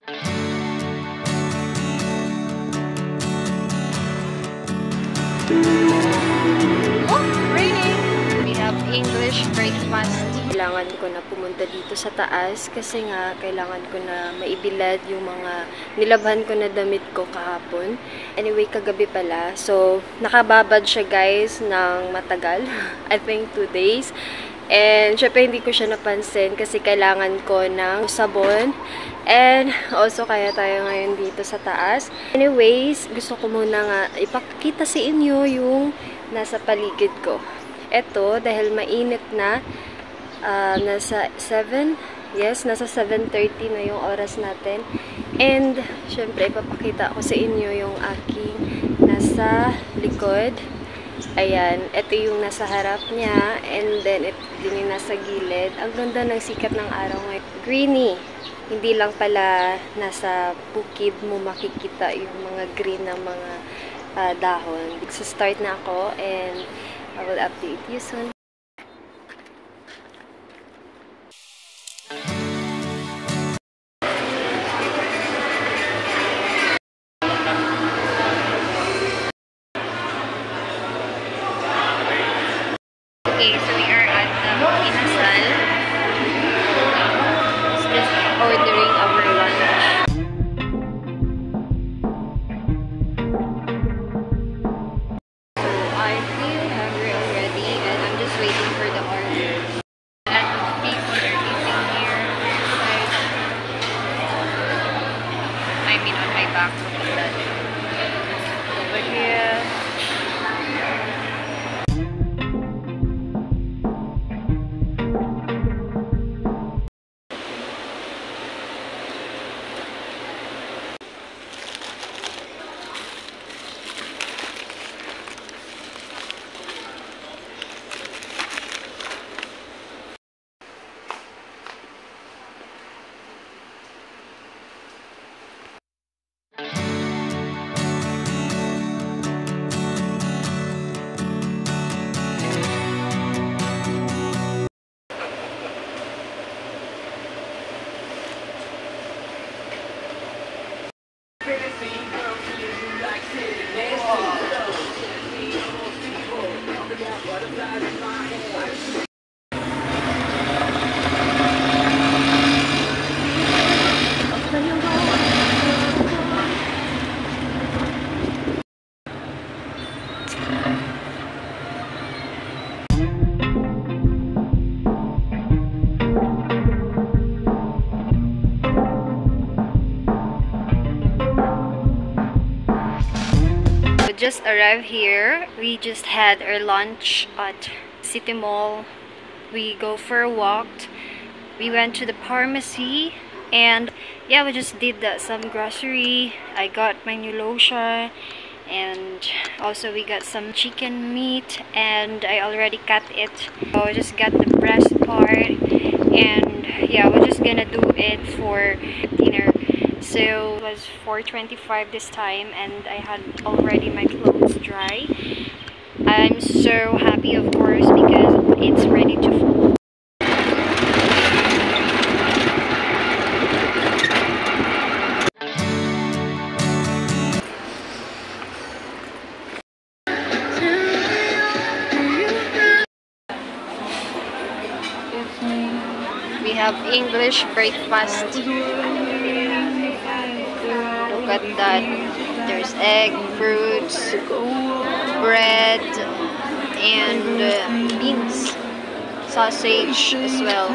Oh, raining! We have English breakfast. Kailangan ko na pumunta dito sa taas kasi nga kailangan ko na maibilad yung mga nilabhan ko na damit ko kahapon. Anyway, kagabi pala. So, nakababad siya guys ng matagal. I think 2 days. And syempre hindi ko siya napansin kasi kailangan ko ng sabon. And also kaya tayo ngayon dito sa taas. Anyways, gusto ko muna nga ipakita sa inyo yung nasa paligid ko. Ito, dahil mainit na, nasa 7, yes, nasa 7:30 na yung oras natin. And syempre ipapakita ko sa inyo yung aking nasa likod. Ayan, ito yung nasa harap niya, and then ito din yung nasa gilid. Ang ganda ng sikat ng araw ngayon. Greeny. Hindi lang pala nasa bukid mo makikita yung mga green na mga dahon. So, start na ako, and I will update you soon. Okay, so we are at Inasal. Just ordering our lunch. So I feel hungry already, and I'm just waiting for the order. A lot of people are eating here. Like, I mean, on my back, look at that. Over here. Just arrived here. We just had our lunch at City Mall. We go for a walk. We went to the pharmacy, and yeah, we just did some grocery. I got my new lotion, and also we got some chicken meat, and I already cut it. So I just got the breast part, and yeah, we're just gonna do it for dinner. So it was 4:25 this time, and I had already my clothes dry. I'm so happy, of course, because it's ready to fold. We have English breakfast. Look at that. There's egg, fruits, bread, and beans, sausage as well.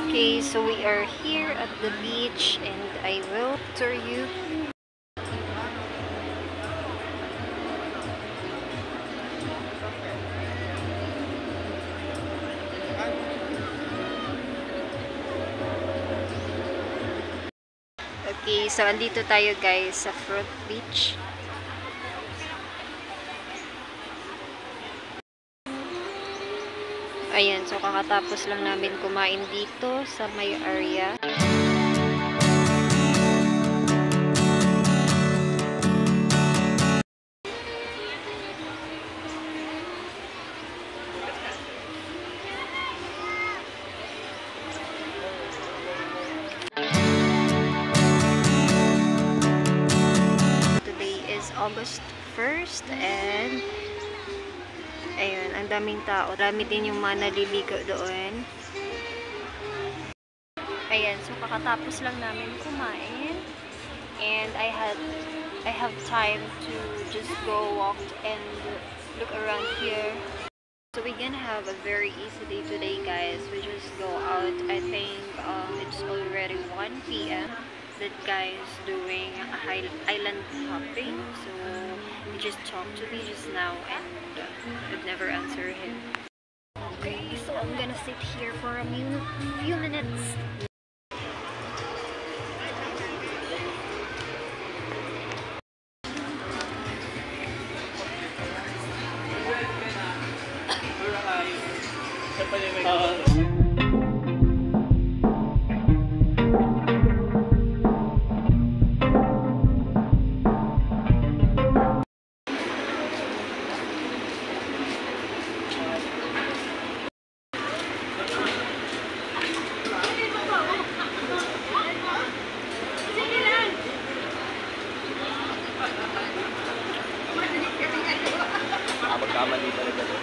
Okay, so we are here at the beach and I will tour you. Okay, so andito tayo guys sa Front Beach. Ayan, so kakatapos lang namin kumain dito sa may area. Today is August 1st and ayun, ang daming tao. Dami din yung mga naliligo doon. Ayan, so kakatapos lang namin kumain. And I have time to just go walk and look around here. So we're gonna have a very easy day today, guys. We just go out. I think it's already 1 p.m. That guy is doing a island hopping. So he just talked to me just now and I'd never answer him. Okay, so I'm gonna sit here for a few minutes. Magkamali talaga doon.